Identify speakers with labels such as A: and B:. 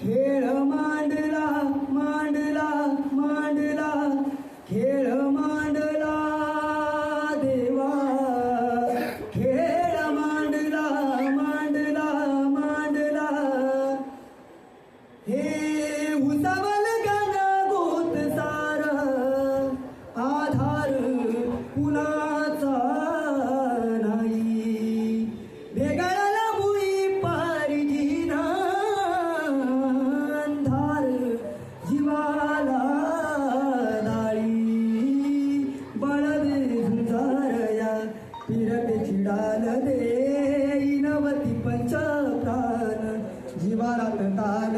A: खेळ मांडला मांडला मांडला खेळ मांडला देवा खेळ मांडला मांडला मांडला हे उसावल गाणं गोत सार आधार कुणाचा नाही भेगाळला मुळी पारिजीना अंधार जीवाला दाळी बळदे झुंजारया फिरते चिडाल दे नवती पंच प्राण जीवाला ताल